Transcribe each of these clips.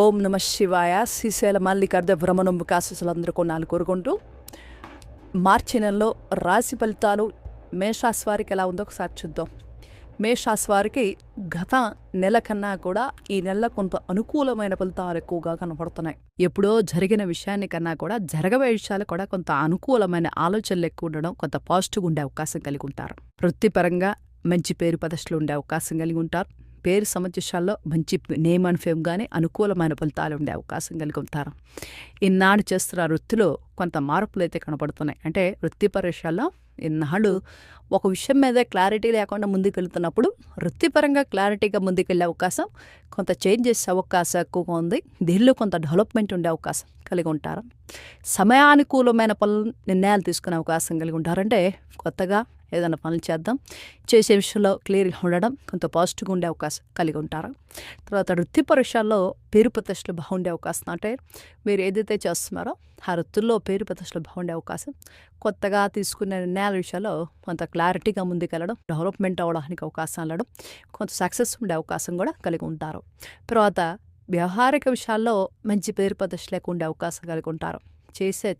ఓం నమ శివాయ. శ్రీశైల మల్లికార్జున భ్రమణం వికాసులందరూ కొన్నాళ్ళు కోరుకుంటూ మార్చి నెలలో రాశి ఫలితాలు మేషరాశి వారికి ఎలా ఉందో ఒకసారి చూద్దాం. మేషరాశి వారికి గత నెల కన్నా కూడా ఈ నెలలో కొంత అనుకూలమైన ఫలితాలు ఎక్కువగా కనపడుతున్నాయి. ఎప్పుడో జరిగిన విషయాన్ని కన్నా కూడా జరగబోయే విషయాలు కూడా కొంత అనుకూలమైన ఆలోచనలు ఎక్కువ ఉండడం, కొంత పాజిటివ్గా ఉండే అవకాశం కలిగి ఉంటారు. వృత్తిపరంగా మంచి పేరు ప్రతిష్టలు ఉండే అవకాశం కలిగి ఉంటారు. పేరు సమంజసాల్లో మంచి నేమ్ అండ్ ఫేమ్ కానీ అనుకూలమైన ఫలితాలు ఉండే అవకాశం కలిగి ఉంటారు. ఈనాడు చేస్తున్న వృత్తిలో కొంత మార్పులు అయితే కనపడుతున్నాయి. అంటే వృత్తిపర విషయాల్లో ఈనాడు ఒక విషయం మీద క్లారిటీ లేకుండా ముందుకు వెళ్తున్నప్పుడు వృత్తిపరంగా క్లారిటీగా ముందుకెళ్ళే అవకాశం, కొంత చేంజ్ చేసే అవకాశం ఎక్కువగా ఉంది. దీనిలో కొంత డెవలప్మెంట్ ఉండే అవకాశం కలిగి ఉంటారు. సమయానుకూలమైన పనులు నిర్ణయాలు తీసుకునే అవకాశం కలిగి ఉంటారంటే కొత్తగా ఏదైనా పనులు చేద్దాం, చేసే విషయంలో క్లియర్గా ఉండడం, కొంత పాజిటివ్గా ఉండే అవకాశం కలిగి ఉంటారు. తర్వాత వృత్తిపర విషయాల్లో పేరు ప్రతిష్టలు బాగుండే అవకాశం, అంటే మీరు ఏదైతే చేస్తున్నారో ఆ వృత్తుల్లో పేరు ప్రతిష్టలు బాగుండే అవకాశం, కొత్తగా తీసుకునే నిర్ణయాల విషయాల్లో కొంత క్లారిటీగా ముందుకెళ్ళడం, డెవలప్మెంట్ అవ్వడానికి అవకాశం వెళ్ళడం, కొంత సక్సెస్ ఉండే అవకాశం కూడా కలిగి ఉంటారు. తర్వాత వ్యవహారిక విషయాల్లో మంచి పేరు ప్రతిష్టలకు ఉండే అవకాశం కలిగి ఉంటారు.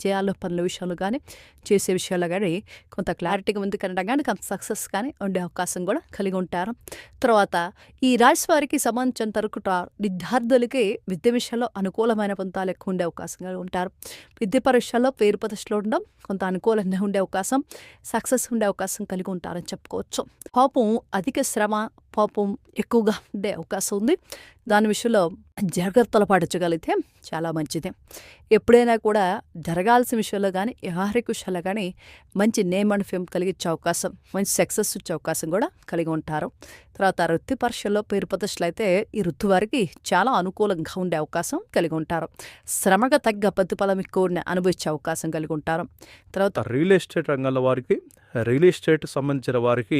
చేయాలో పనుల విషయంలో కానీ చేసే విషయాల్లో కానీ కొంత క్లారిటీగా ముందుకెళ్ళడం కానీ కొంత సక్సెస్ కానీ ఉండే అవకాశం కూడా కలిగి ఉంటారు. తర్వాత ఈ రాశి వారికి సంబంధించినంత వరకు విద్యార్థులకి విద్య విషయంలో అనుకూలమైన ఫలితాలు ఎక్కువ ఉండే అవకాశం కలిగి ఉంటారు. విద్యపర విషయాల్లో పేరు ప్రతిష్టలు ఉండడం, కొంత అనుకూలంగా ఉండే అవకాశం, సక్సెస్ ఉండే అవకాశం కలిగి ఉంటారని చెప్పుకోవచ్చు. పాపం అధిక శ్రమ, పాపం ఎక్కువగా ఉండే అవకాశం ఉంది. దాని విషయంలో జాగ్రత్తలు పాటించగలిగితే చాలా మంచిది. ఎప్పుడైనా కూడా జరగాల్సిన విషయంలో కానీ వ్యవహారిక విషయాల్లో కానీ మంచి నేమ్ అండ్ ఫేమ్ కలిగించే అవకాశం, మంచి సక్సెస్ వచ్చే అవకాశం కూడా కలిగి ఉంటారు. తర్వాత వృత్తి పరీక్షల్లో పేరు ప్రతిష్టలు అయితే ఈ వృత్తి వారికి చాలా అనుకూలంగా ఉండే అవకాశం కలిగి ఉంటారు. శ్రమగా తగ్గ ప్రతిఫలం ఎక్కువ అనుభవించే అవకాశం కలిగి ఉంటారు. తర్వాత రియల్ ఎస్టేట్ రంగంలో వారికి, రియల్ ఎస్టేట్ సంబంధించిన వారికి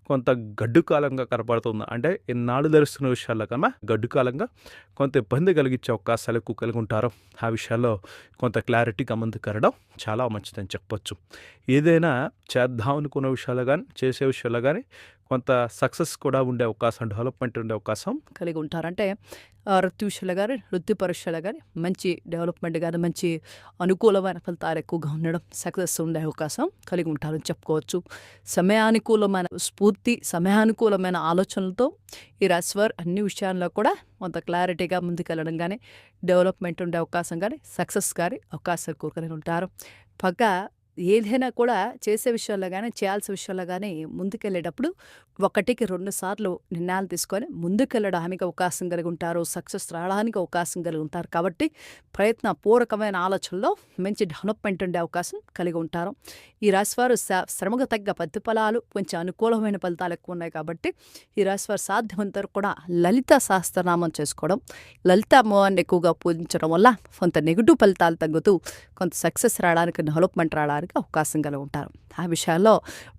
కొంత గడ్డు కాలంగా కనపడుతుంది. అంటే ఇన్నాళ్ళు ధరిస్తున్న విషయాల్లో కన్నా గడ్డు కాలంగా కొంత ఇబ్బంది కలిగించే అవకాశాలు ఎక్కువ కలిగి ఉంటారు. ఆ విషయాల్లో కొంత క్లారిటీగా ముందుకెళ్ళడం చాలా మంచిదని చెప్పొచ్చు. ఏదైనా చేద్దాం అనుకున్న విషయాలు కానీ చేసే విషయాల్లో కానీ కొంత సక్సెస్ కూడా ఉండే అవకాశం, డెవలప్మెంట్ ఉండే అవకాశం కలిగి ఉంటారంటే వృత్తి విషయాలు కానీ వృత్తి పరీక్షలు కానీ మంచి డెవలప్మెంట్ కానీ మంచి అనుకూలమైన ఫలితాలు ఎక్కువగా ఉండడం, సక్సెస్ ఉండే అవకాశం కలిగి ఉంటారని చెప్పుకోవచ్చు. సమయానుకూలమైన స్ఫూర్తి, సమయానుకూలమైన ఆలోచనలతో ఈ రాశివారు అన్ని విషయాల్లో కూడా కొంత క్లారిటీగా ముందుకెళ్ళడం కానీ డెవలప్మెంట్ ఉండే అవకాశం కానీ సక్సెస్ కానీ అవకాశం ఎక్కువ కలిగి ఉంటారు. పక్క ఏదైనా కూడా చేసే విషయాల్లో కానీ చేయాల్సిన విషయాల్లో కానీ ముందుకెళ్ళేటప్పుడు 1కి 2 సార్లు నిర్ణయాలు తీసుకొని ముందుకెళ్ళడానికి అవకాశం కలిగి ఉంటారు. సక్సెస్ రావడానికి అవకాశం కలిగి ఉంటారు. కాబట్టి ప్రయత్నపూర్వకమైన ఆలోచనలో మంచి డెవలప్మెంట్ ఉండే అవకాశం కలిగి ఉంటారు. ఈ రాశివారు శ్రమకు తగ్గ ప్రతిఫలాలు, కొంచెం అనుకూలమైన ఫలితాలు ఎక్కువ ఉన్నాయి. కాబట్టి ఈ రాశివారు సాధ్యమంతవరకు కూడా లలిత సహస్రనామం చేసుకోవడం, లలిత అమ్మవారిని ఎక్కువగా పూజించడం వల్ల కొంత నెగిటివ్ ఫలితాలు తగ్గుతూ కొంత సక్సెస్ రావడానికి, డెవలప్మెంట్ రావడానికి అవకాశం కలిగి ఉంటారు. ఆ విషయాల్లో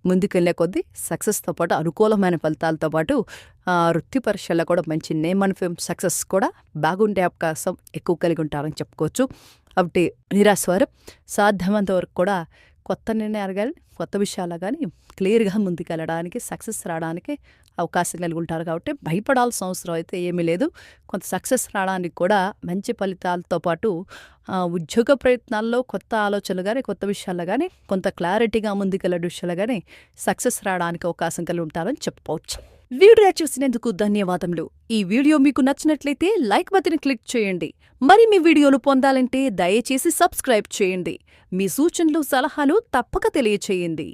ముందుకెళ్లే కొద్దీ సక్సెస్తో పాటు అనుకూలమైన ఫలితాలతో పాటు వృత్తి పరీక్షల్లో కూడా మంచి నేమ్ అండ్ ఫేమ్, సక్సెస్ కూడా బాగుండే అవకాశం ఎక్కువ కలిగి ఉంటారని చెప్పుకోవచ్చు. కాబట్టి ఈ రాశి వారు సాధ్యమైనంత వరకు కూడా కొత్త నిర్ణయాలు కానీ కొత్త విషయాలు కానీ క్లియర్గా ముందుకెళ్ళడానికి, సక్సెస్ రావడానికి అవకాశం కలిగి ఉంటారు. కాబట్టి భయపడాల్సిన అవసరం అయితే ఏమీ లేదు. కొంత సక్సెస్ రావడానికి కూడా మంచి ఫలితాలతో పాటు ఉద్యోగ ప్రయత్నాల్లో కొత్త ఆలోచనలు కానీ కొత్త విషయాల్లో కానీ కొంత క్లారిటీగా ముందుకెళ్ళే విషయాలు కానీ సక్సెస్ రావడానికి అవకాశం కలిగి ఉంటారని చెప్పుకోవచ్చు. వీడియో చూసినందుకు ధన్యవాదములు. ఈ వీడియో మీకు నచ్చినట్లయితే లైక్ బటన్ క్లిక్ చేయండి. మరి మీ వీడియోలు పొందాలంటే దయచేసి సబ్స్క్రైబ్ చేయండి. మీ సూచనలు, సలహాలు తప్పక తెలియచేయండి.